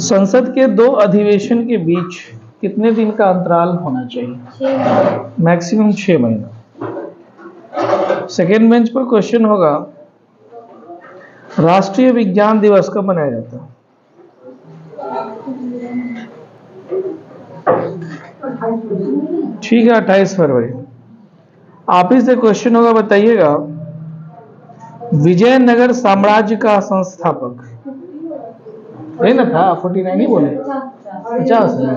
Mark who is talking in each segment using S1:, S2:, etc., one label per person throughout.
S1: संसद के 2 अधिवेशन के बीच कितने दिन का अंतराल होना चाहिए? मैक्सिमम 6 महीना। सेकेंड बेंच पर क्वेश्चन होगा, राष्ट्रीय विज्ञान दिवस कब मनाया जाता है? ठीक है, 28 फरवरी। आप ही से क्वेश्चन होगा, बताइएगा विजयनगर साम्राज्य का संस्थापक वही ना था? 49 ही बोले, 50 है।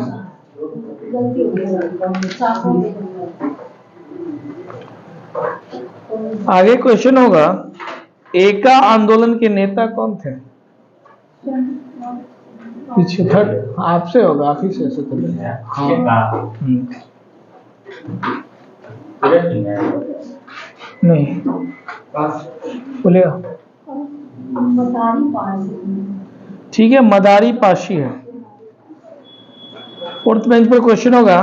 S1: आगे क्वेश्चन होगा, एका आंदोलन के नेता कौन थे? पीछे थर्ड आपसे होगा, आप ही से नहीं बोलिएगा। ठीक है, मदारी पाशी है। फोर्थ बेंच पर क्वेश्चन होगा,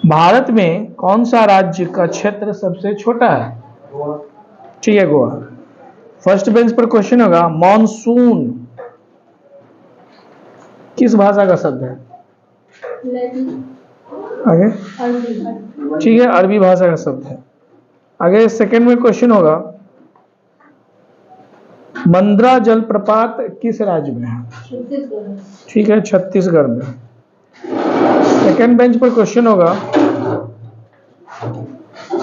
S1: भारत में कौन सा राज्य का क्षेत्र सबसे छोटा है? ठीक है, गोवा। फर्स्ट बेंच पर क्वेश्चन होगा, मॉनसून किस भाषा का शब्द है? आगे ठीक है, अरबी भाषा का शब्द है। आगे सेकंड में क्वेश्चन होगा, मंद्रा जलप्रपात किस राज्य में है? ठीक है, छत्तीसगढ़ में। सेकंड बेंच पर क्वेश्चन होगा,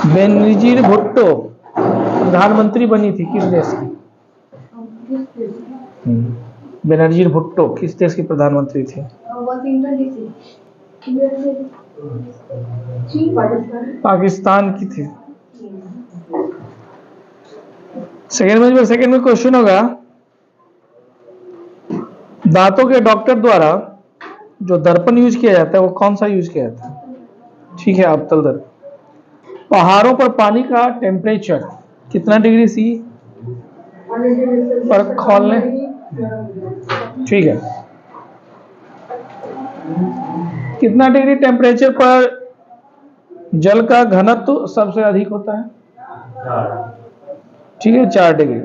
S1: बेनजीर भुट्टो प्रधानमंत्री बनी थी किस देश की? बेनजीर भुट्टो किस देश की प्रधानमंत्री थी? पाकिस्तान की थी। सेकंड में क्वेश्चन होगा, दांतों के डॉक्टर द्वारा जो दर्पण यूज किया जाता है वो कौन सा यूज किया जाता है? ठीक है, अवतल दर्पण। पहाड़ों पर पानी का टेम्परेचर कितना डिग्री सी पर खोलने? ठीक है, कितना डिग्री टेम्परेचर पर जल का घनत्व सबसे अधिक होता है? ठीक है, 4 डिग्री।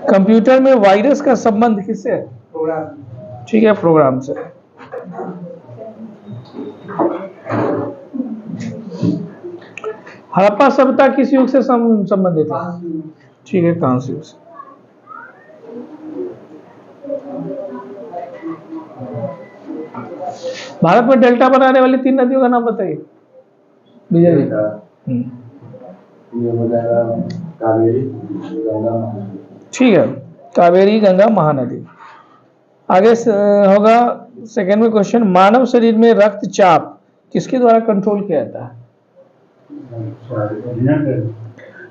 S1: कंप्यूटर में वायरस का संबंध किससे है? ठीक है, प्रोग्राम से। हड़प्पा सभ्यता किस युग से संबंधित है? ठीक है, कांस्य युग से। भारत में डेल्टा बनाने वाली 3 नदियों का नाम बताइए विजय जी। ठीक है, कावेरी, गंगा, महानदी। आगे होगा सेकेंड में क्वेश्चन, मानव शरीर में रक्तचाप किसके द्वारा कंट्रोल किया जाता है?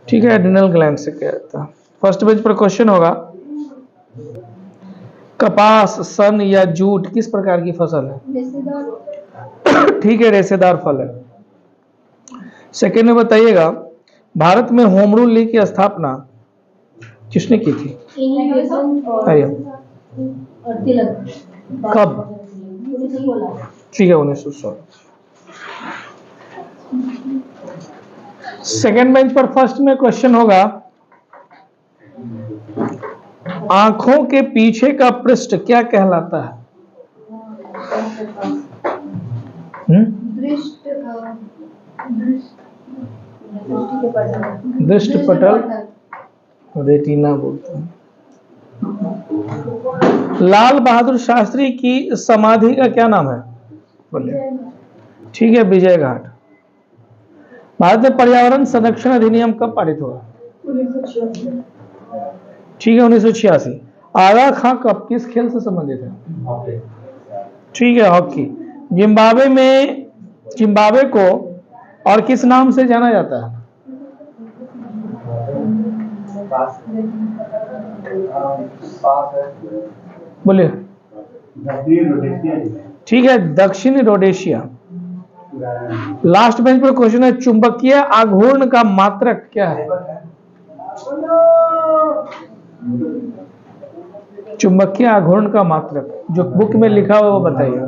S1: ठीक है, एड्रिनल ग्लैंड से किया जाता है। फर्स्ट पेज पर क्वेश्चन होगा, कपास, सन या जूट किस प्रकार की फसल है? ठीक है, रेशेदार फल है। सेकेंड में बताइएगा, भारत में होम रूल लीग की स्थापना किसने की थी? कब? ठीक है, 1916। सेकेंड बेंच पर फर्स्ट में क्वेश्चन होगा, आंखों के पीछे का पृष्ठ क्या कहलाता है? दृष्टिपटल, रेटिना बोलते हैं। लाल बहादुर शास्त्री की समाधि का क्या नाम है? बोलिए। ठीक है, विजय घाट। भारत में पर्यावरण संरक्षण अधिनियम कब पारित हुआ? ठीक है, 1986। आगा खां कप किस खेल से संबंधित है? ठीक है, हॉकी। जिम्बाब्वे को और किस नाम से जाना जाता है? बोलिए। ठीक है, दक्षिण रोडेशिया। लास्ट बेंच पर क्वेश्चन है, चुंबकीय आघूर्ण का मात्रक क्या है? चुंबकीय आघूर्ण का मात्रक जो बुक में लिखा हुआ वो बताइए।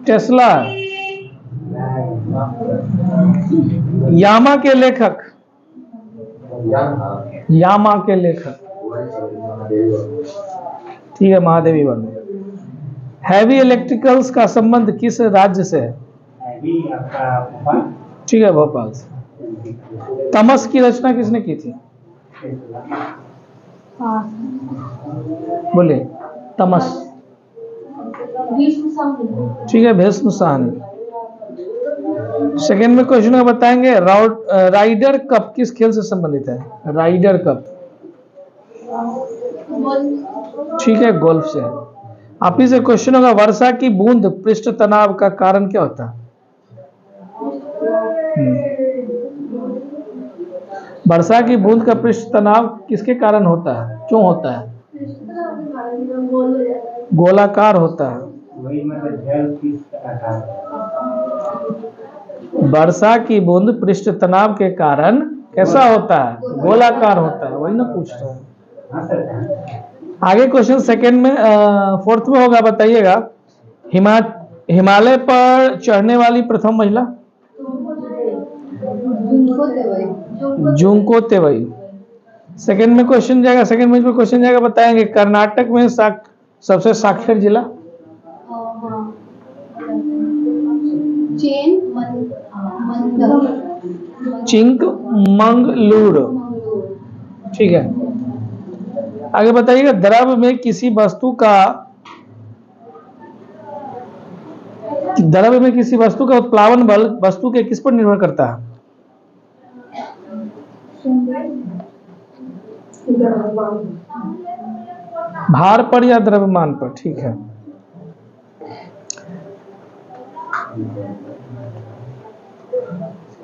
S1: टेस्ला। यामा के लेखक, यामा के लेखक, ठीक है, महादेवी वर्मा। हैवी इलेक्ट्रिकल्स का संबंध किस राज्य से है? ठीक है, भोपाल से। तमस की रचना किसने की थी? बोले तमस। ठीक है, भीष्म साहनी। सेकेंड में क्वेश्चन का बताएंगे, राइडर कप किस खेल से संबंधित है? राइडर कप, ठीक है, गोल्फ से। आप ही से क्वेश्चन होगा, वर्षा की बूंद पृष्ठ तनाव का कारण क्या होता है? वर्षा की बूंद का पृष्ठ तनाव किसके कारण होता है, क्यों होता है? गोलाकार होता है। वर्षा की बूंद पृष्ठ तनाव के कारण कैसा होता है? गोलाकार होता है, वही ना पूछ रहा है। आगे क्वेश्चन सेकंड में, फोर्थ में होगा, बताइएगा। हिमालय पर चढ़ने वाली प्रथम महिला? जुंको तेवई। सेकंड में क्वेश्चन जाएगा, सेकंड में क्वेश्चन जाएगा, बताएंगे कर्नाटक में सबसे साक्षर जिला? चिंकमंगलूर, ठीक है। आगे बताइएगा, द्रव में किसी वस्तु का उत्प्लावन बल वस्तु के किस पर निर्भर करता है? भार पर या द्रव्यमान पर, ठीक है।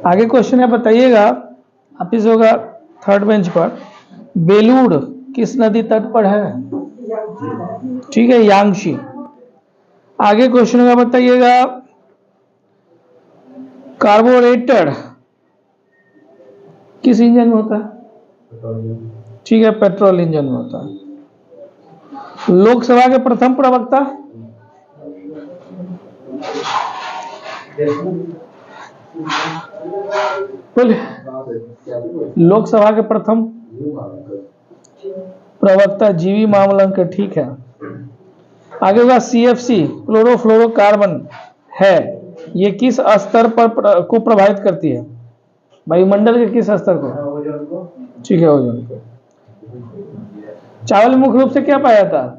S1: आगे क्वेश्चन है, बताइएगा। आप इस होगा थर्ड बेंच पर, बेलूर किस नदी तट पर है? ठीक है, यांगशी। आगे क्वेश्चन का बताइएगा, कार्बोरेटर किस इंजन में होता है? ठीक है, पेट्रोल इंजन में होता है। लोकसभा के प्रथम प्रवक्ता? बोले लोकसभा के प्रथम प्रवक्ता जीवी मामलंकर, ठीक है। आगे होगा, CFC क्लोरोफ्लोरोकार्बन है, ये किस स्तर पर को प्रभावित करती है? वायुमंडल के किस स्तर को? ठीक है, ओजोन को। चावल मुख्य रूप से क्या पाया जाता है?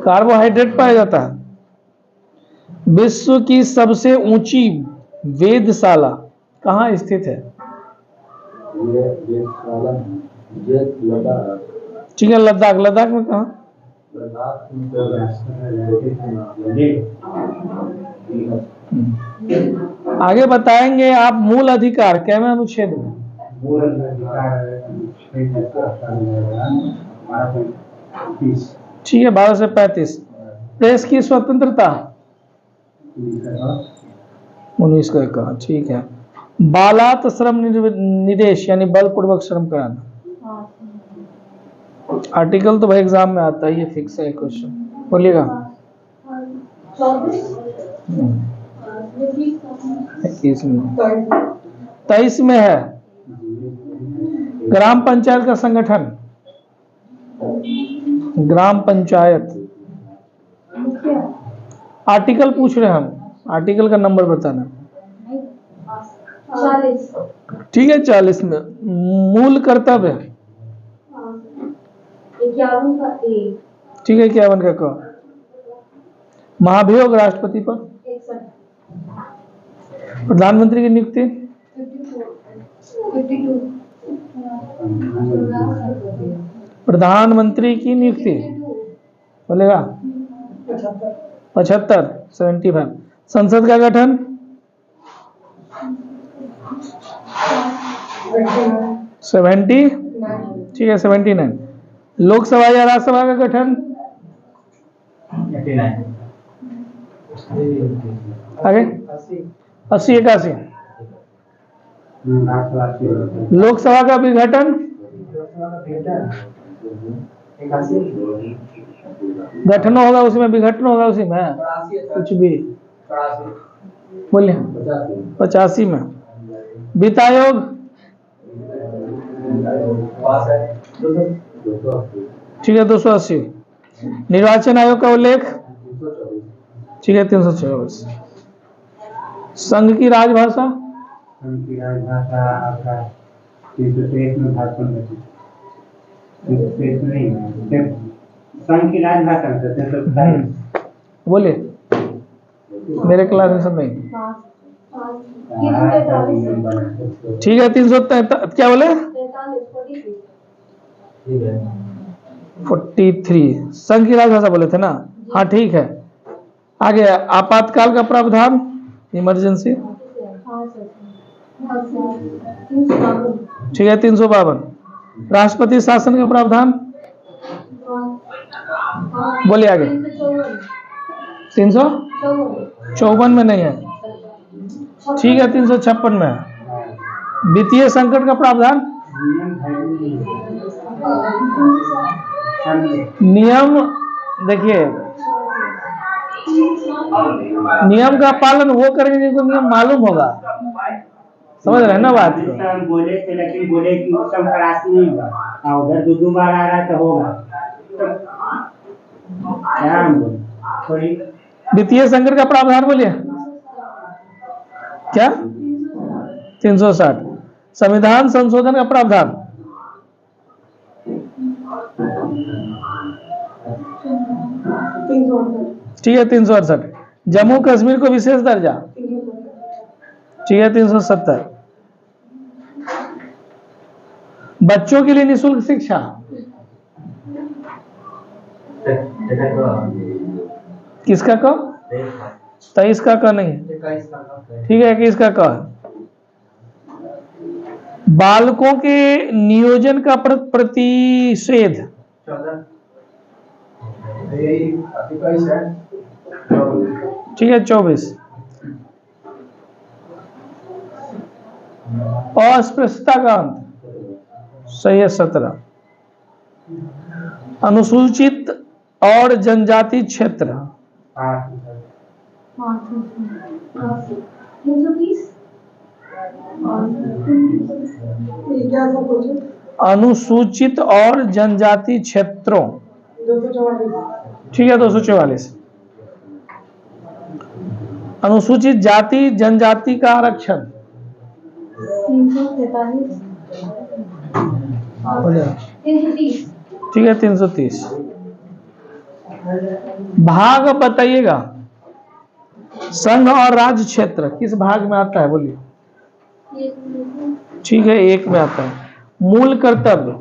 S1: कार्बोहाइड्रेट पाया जाता है। विश्व की सबसे ऊंची वेधशाला कहाँ स्थित है? ठीक है, लद्दाख। लद्दाख में कहाँ? आगे बताएंगे आप, मूल अधिकार कैवें अनुच्छेद में? ठीक है, 12 से 35। प्रेस की स्वतंत्रता 19 को 1, ठीक है। बालात श्रम निदेश यानी बलपूर्वक श्रम कराना, आर्टिकल तो भाई एग्जाम में आता है, ये फिक्स है क्वेश्चन, बोलिएगा। 23 में है। ग्राम पंचायत का संगठन? ग्राम पंचायत। आर्टिकल पूछ रहे हैं हम, आर्टिकल का नंबर बताना। 40, ठीक है, 40 में। मूल कर्तव्य? 51 का ए, ठीक है, 51 का क। महाभियोग राष्ट्रपति पर? 61। प्रधानमंत्री की नियुक्ति? 52। प्रधानमंत्री की नियुक्ति बोलेगा? 75, 75। संसद का गठन? 70, ठीक है, 79। लोकसभा या राज्यसभा का गठन? 89। आगे 80, 81। लोकसभा का विघटन गठन होगा उसमें, विघटन होगा उसी में, कुछ भी बोलिए। 85 में। वित्त आयोग ठीक है 280। निर्वाचन आयोग का उल्लेख ठीक है 324। संघ की राजभाषा
S2: संघ की राजभाषा आपका 323 में भाषण में 323 नहीं है, संघ की राजभाषा
S1: बोलिए, मेरे क्लास में सब नहीं। ठीक है 343 क्या बोले 43 संघ की राजभाषा बोले थे ना। हाँ ठीक है। आगे आपातकाल का प्रावधान, इमरजेंसी ठीक है 352। राष्ट्रपति शासन का प्रावधान बोलिए आगे। 354 में नहीं है ठीक है 356 में है। वित्तीय संकट का प्रावधान नियम देखिए, नियम का पालन वो करेंगे जिनको नियम मालूम होगा, समझ रहे हैं ना बात को।
S2: बोले थे लेकिन बोले कि उस समय राशि नहीं होगा, उधर दो बार आ रहा है तो होगा क्या हम बोले।
S1: वित्तीय संकट का प्रावधान बोलिए क्या 360। संविधान संशोधन का प्रावधान ठीक है 368। जम्मू कश्मीर को विशेष दर्जा ठीक है 370। बच्चों के लिए निःशुल्क शिक्षा किसका का 23 का नहीं ठीक है 21 का बालकों के नियोजन का प्रतिषेध ठीक है 24। अस्पृश्यता का अंत सही है 17। अनुसूचित और जनजाति क्षेत्र अनुसूचित और जनजाति क्षेत्रों ठीक है 244। अनुसूचित जाति जनजाति का आरक्षण
S2: 330
S1: ठीक है 330। भाग बताइएगा, संघ और राज्य क्षेत्र किस भाग में आता है बोलिए। ठीक है 1 में आता है। मूल कर्तव्य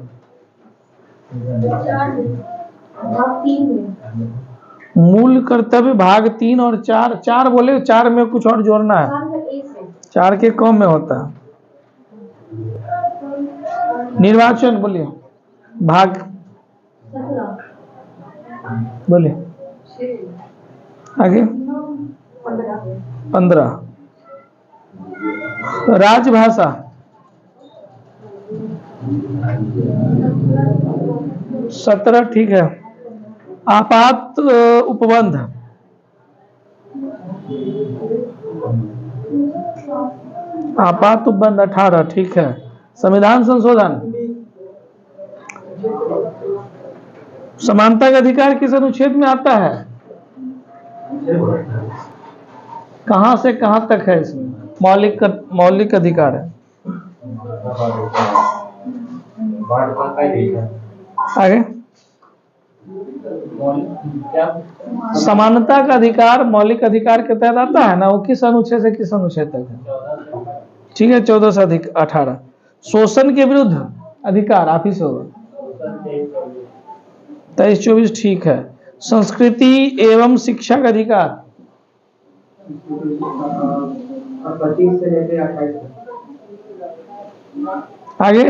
S1: मूल कर्तव्य भाग 3 और 4। 4 बोले 4 में कुछ और जोड़ना है, 4 के कम में होता है। निर्वाचन बोलिए भाग बोलिए आगे 15। राजभाषा 17 ठीक है। आपात उपबंध आपात उपबंध 18 ठीक है। संविधान संशोधन समानता का अधिकार किस अनुच्छेद में आता है, कहां से कहां तक है इसमें। मौलिक अधिकार है। आगे समानता का अधिकार मौलिक अधिकार के तहत आता है ना, वो किस अनुच्छेद से किस अनुच्छेद तक है। ठीक है 14 से 18। शोषण के विरुद्ध अधिकार आप ही से होगा 23-24 ठीक है। संस्कृति एवं शिक्षा का अधिकार
S2: 25 से लेकर 28
S1: आगे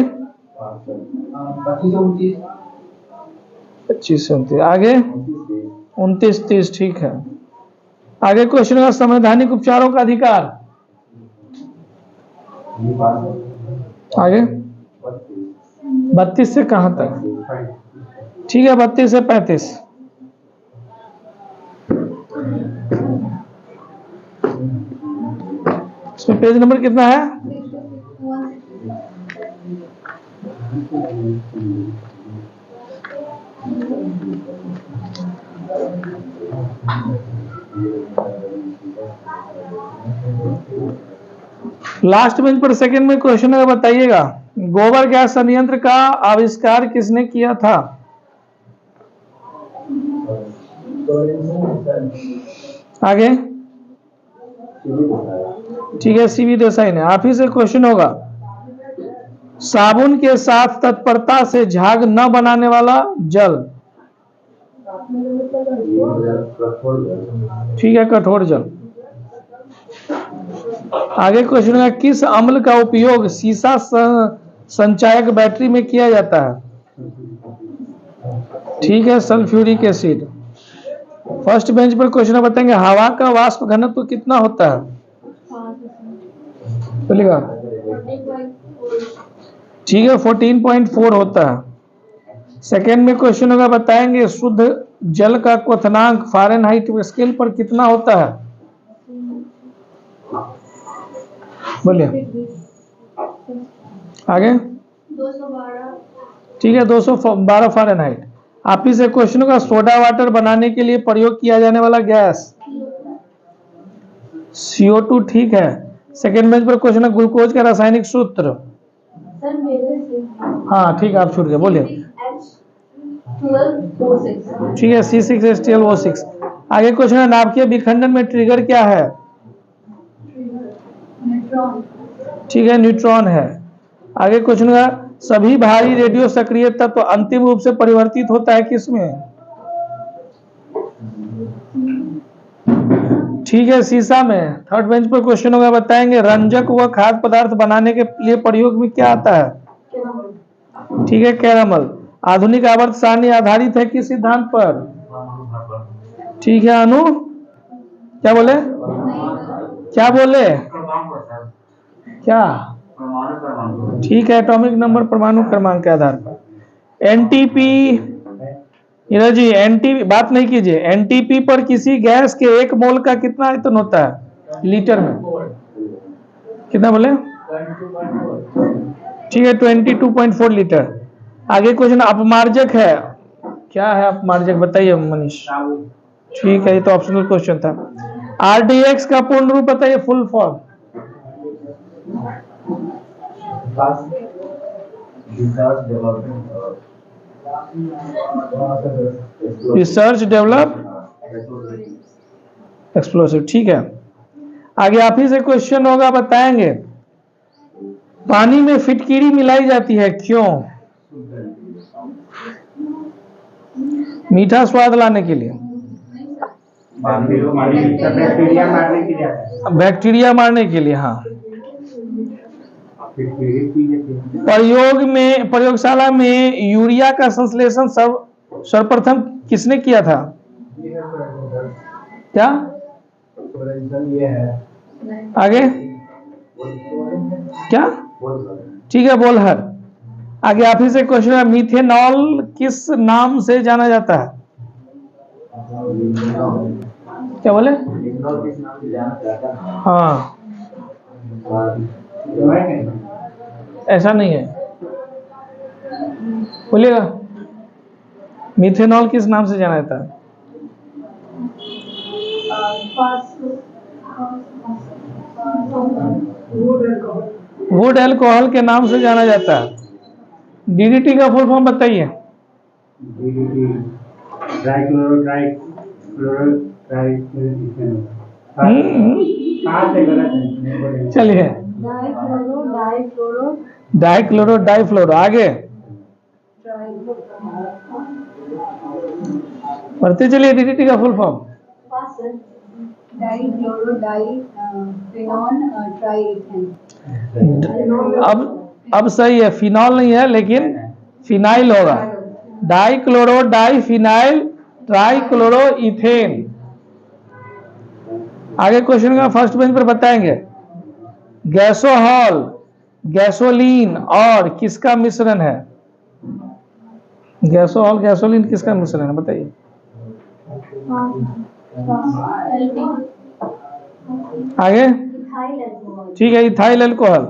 S2: 25 से 29
S1: 25 से 29 आगे 29-30 ठीक है। आगे क्वेश्चन का संवैधानिक उपचारों का अधिकार आगे 32 से कहाँ तक? ठीक है, 32 से 35। इसमें पेज नंबर कितना है? लास्ट बेंच पर सेकंड में क्वेश्चन है, बताइएगा गोबर गैस संयंत्र का आविष्कार किसने किया था? आगे ठीक है, सीवी देसाई ने। आप ही से क्वेश्चन होगा, साबुन के साथ तत्परता से झाग न बनाने वाला जल। ठीक है, कठोर जल। आगे क्वेश्चन है, किस अम्ल का उपयोग सीसा संचायक बैटरी में किया जाता है? ठीक है, सल्फ्यूरिक एसिड। फर्स्ट बेंच पर क्वेश्चन बताएंगे, हवा का वाष्प घनत्व कितना होता है? बोलिएगा। ठीक है, 14.4 होता है। सेकेंड में क्वेश्चन होगा, बताएंगे शुद्ध जल का क्वथनांक फ़ारेनहाइट स्केल पर कितना होता है? बोलिए। आगे
S3: 212।
S1: ठीक है, 212 फ़ारेनहाइट। आप ही से क्वेश्चन होगा, सोडा वाटर बनाने के लिए प्रयोग किया जाने वाला गैस CO2। ठीक है। सेकेंड बेंच पर क्वेश्चन है, ग्लूकोज का रासायनिक सूत्र।
S3: सर मेरे से
S1: हाँ ठीक है, आप छूट गए, बोलिए।
S3: H12O6।
S1: ठीक है, C6H12O6। आगे क्वेश्चन है, नाभिकीय विखंडन में ट्रिगर क्या है?
S3: न्यूट्रॉन।
S1: ठीक है, न्यूट्रॉन है। आगे क्वेश्चन है, सभी भारी रेडियो सक्रिय तत्व अंतिम रूप से परिवर्तित होता है किसमें? ठीक है, सीसा में। थर्ड बेंच पर क्वेश्चन होगा, बताएंगे रंजक व खाद्य पदार्थ बनाने के लिए प्रयोग में क्या आता है? ठीक है, कैरामल। आधुनिक आवर्त सारणी आधारित है किस सिद्धांत पर? ठीक है, अनु क्या बोले? क्या बोले? क्या? ठीक है, एटॉमिक नंबर परमाणु क्रमांक के आधार पर। एनटीपी, नीरज जी एनटीपी बात नहीं कीजिए। एनटीपी पर किसी गैस के 1 मोल का कितना आयतन होता है लीटर में? कितना बोले? ठीक है, 22.4 लीटर। आगे क्वेश्चन अपमार्जक है, क्या है अपमार्जक बताइए मनीष। ठीक है, ये तो ऑप्शनल क्वेश्चन था। RDX का पूर्ण रूप बताइए, full form. Research develop explosive. ठीक है, आगे आप ही से क्वेश्चन होगा, बताएंगे पानी में फिटकीरी मिलाई जाती है क्यों? मीठा स्वाद लाने के लिए,
S2: बैक्टीरिया मारने के लिए।
S1: बैक्टीरिया मारने के लिए। हाँ, प्रयोगशाला में यूरिया का संश्लेषण सर्वप्रथम किसने किया था? क्या? आगे क्या? ठीक है, बोलहर। आगे आप ही से क्वेश्चन है, मीथेनॉल किस नाम से जाना जाता है? क्या बोले? हाँ, ऐसा नहीं है, बोलिएगा। मीथेनॉल किस नाम से जाना जाता है? वुड एल्कोहल के नाम से जाना जाता है। DDT का फुल फॉर्म बताइए। चलिए, डाइक्लोरो डाइफ्लोरो। आगे पढ़ते चलिए, DDT का फुल फॉर्म। अब सही है, फिनॉल नहीं है लेकिन फिनाइल होगा। Dichloro diphenyl trichloro ethane. आगे क्वेश्चन का फर्स्ट बेंच पर बताएंगे, गैसोहॉल गैसोलीन और किसका मिश्रण है? गैसोल गैसोलीन किसका मिश्रण है बताइए? आगे ठीक है, इथाइल अल्कोहल।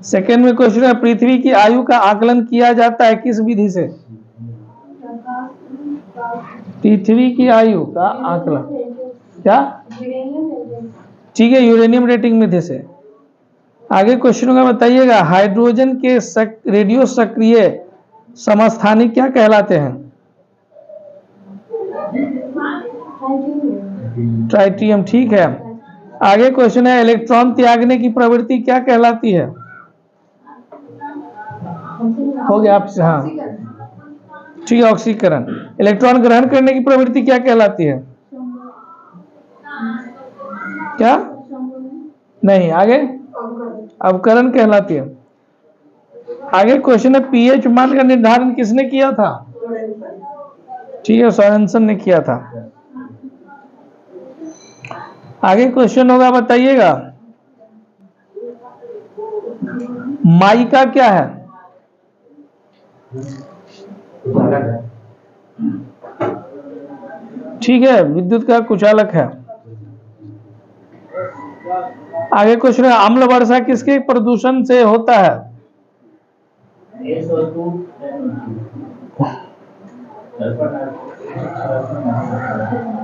S1: सेकेंड में क्वेश्चन है, पृथ्वी की आयु का आकलन किया जाता है किस विधि से? पृथ्वी की आयु का आकलन क्या? ठीक है, यूरेनियम डेटिंग विधि से। आगे क्वेश्चन का बताइएगा, हाइड्रोजन के रेडियो सक्रिय समस्थानिक क्या कहलाते हैं? ट्राइटियम। ठीक है। आगे क्वेश्चन है, इलेक्ट्रॉन त्यागने की प्रवृत्ति क्या कहलाती है? हो गया आपसे, हाँ ठीक है, ऑक्सीकरण। इलेक्ट्रॉन ग्रहण करने की प्रवृत्ति क्या कहलाती है? क्या? नहीं, आगे अवकरण कहलाती है। आगे क्वेश्चन है, पीएच मान का निर्धारण किसने किया था? ठीक है, सोरेनसन ने किया था। आगे क्वेश्चन होगा, बताइएगा माइका क्या है? ठीक है, विद्युत का कुचालक है। आगे क्वेश्चन है, अम्ल वर्षा किसके प्रदूषण से होता है?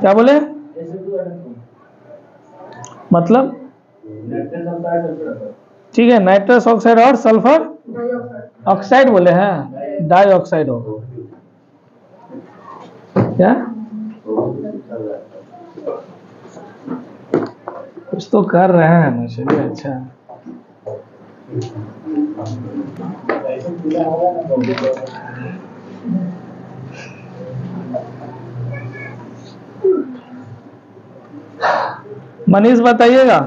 S1: क्या बोले? मतलब ठीक है, नाइट्रस ऑक्साइड और सल्फर ऑक्साइड बोले हैं, डाइऑक्साइड हो क्या? कुछ तो कर रहे हैं ना, चलिए अच्छा। मनीष बताइएगा,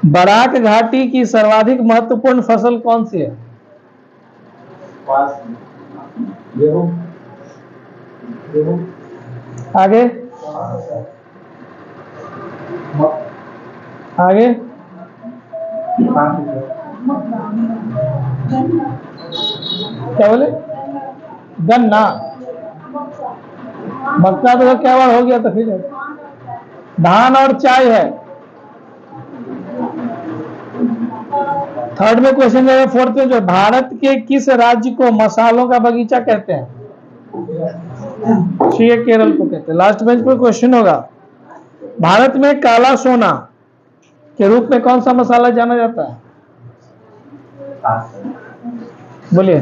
S1: बराक घाटी की सर्वाधिक महत्वपूर्ण फसल कौन सी है? आगे आगे क्या बोले? गन्ना। मक्का तो क्या बार हो गया, तो फिर धान और चाय है। थर्ड में क्वेश्चन है, फोर्थ में जो, भारत के किस राज्य को मसालों का बगीचा कहते हैं? ठीक है, केरल को कहते हैं। लास्ट बेंच पर क्वेश्चन होगा, भारत में काला सोना के रूप में कौन सा मसाला जाना जाता है? बोलिए।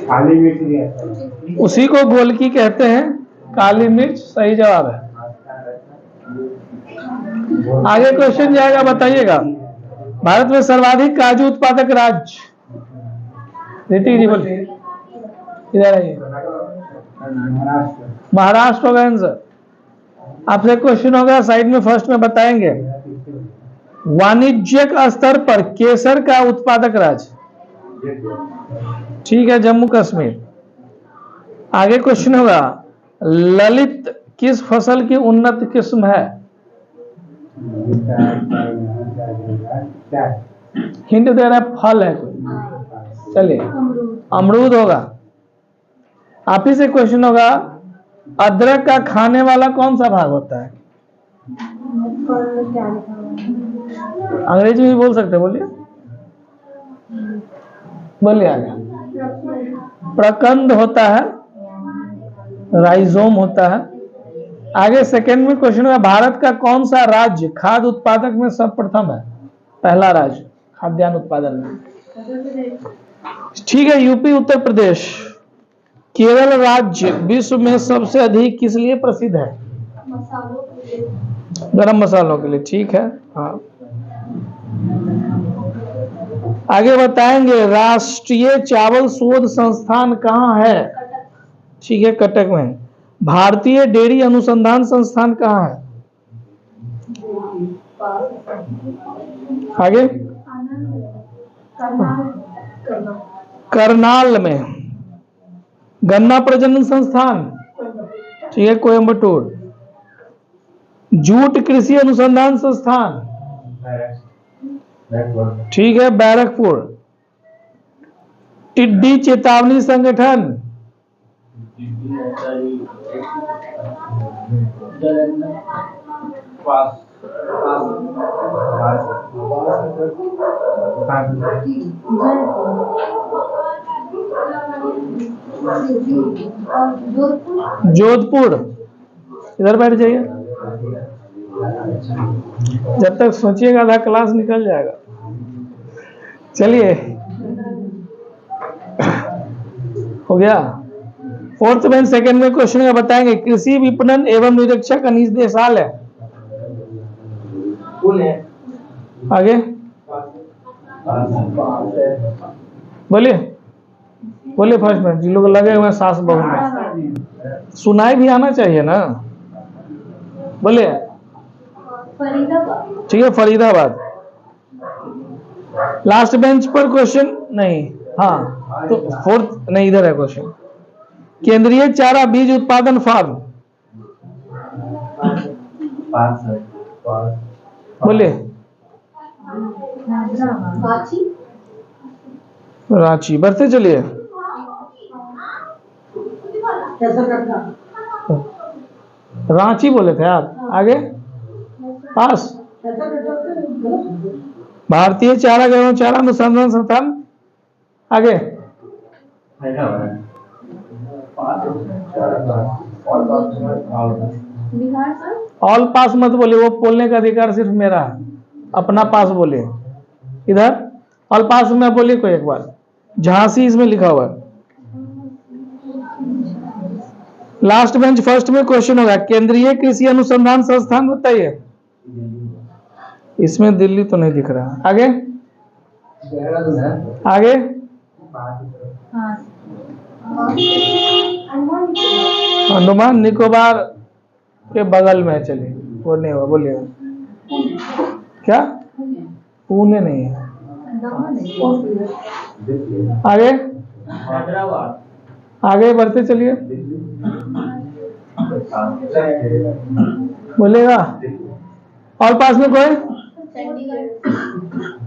S2: काली मिर्च,
S1: उसी को गोलकी कहते हैं, काली मिर्च सही जवाब है। आगे क्वेश्चन जाएगा, बताइएगा भारत में सर्वाधिक काजू उत्पादक राज्य? ऋतिक जी बोलिए, इधर आइए। महाराष्ट्र होगा आंसर। आपसे क्वेश्चन होगा, साइड में फर्स्ट में बताएंगे, वाणिज्यिक स्तर पर केसर का उत्पादक राज्य? ठीक है, जम्मू कश्मीर। आगे क्वेश्चन होगा, ललित किस फसल की उन्नत किस्म है? हिंट दे रहा है, फल है कोई, चलिए अमरूद होगा। आप ही से क्वेश्चन होगा, अदरक का खाने वाला कौन सा भाग होता है? अंग्रेजी में बोल सकते, बोलिए बोलिए। आगे प्रकंद होता है, राइजोम होता है। आगे सेकंड में क्वेश्चन है, भारत का कौन सा राज्य खाद्य उत्पादक में सर्वप्रथम है? पहला राज्य खाद्यान्न उत्पादन में? ठीक है, यूपी उत्तर प्रदेश। केरल राज्य विश्व में सबसे अधिक किस लिए प्रसिद्ध है? गरम मसालों के लिए। ठीक है, हाँ। आगे बताएंगे, राष्ट्रीय चावल शोध संस्थान कहाँ है? ठीक है, कटक में। भारतीय डेयरी अनुसंधान संस्थान कहाँ है? आगे करनाल में। गन्ना प्रजनन संस्थान? ठीक है, कोयम्बटूर। जूट कृषि अनुसंधान संस्थान, ठीक है, बैरकपुर। टिड्डी चेतावनी संगठन, जोधपुर। इधर बैठ जाइए, जब तक सोचिएगा आधा क्लास निकल जाएगा। चलिए, हो गया। फोर्थ में सेकंड में क्वेश्चन का बताएंगे। कृषि विपणन एवं निरीक्षक निर्देशालय है। आगे बोलिए, बोलिए फर्स्ट में। जिन लोग लगे हुए सास बहू में सुनाई भी आना चाहिए ना, बोलिए।
S3: फरीदाबाद।
S1: ठीक है, फरीदाबाद। लास्ट बेंच पर क्वेश्चन नहीं, हाँ तो फोर्थ नहीं, इधर है क्वेश्चन। केंद्रीय चारा बीज उत्पादन फार्म, बोलिए।
S3: रांची।
S1: रांची। बढ़ते चलिए। रांची बोले थे आप, आगे पास। भारतीय चारा एवं चारा अनुसंधान संस्थान, आगे।
S3: बिहार सर।
S1: ऑल पास मत बोलिए, वो बोलने का अधिकार सिर्फ मेरा है। अपना पास बोलिए। इधर ऑल पास में बोलिए कोई एक बार। झांसी इसमें लिखा हुआ है। लास्ट बेंच फर्स्ट में क्वेश्चन होगा, केंद्रीय कृषि अनुसंधान संस्थान बताइए। इसमें दिल्ली तो नहीं दिख रहा। आगे आगे। अंडमान निकोबार के बगल में, चलिए वो नहीं हुआ, बोलिए। क्या? पुणे नहीं है। आगे आगे बढ़ते चलिए, बोलेगा। और पास में कोई?
S3: Chandigarh.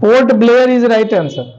S1: Port Blair is right answer.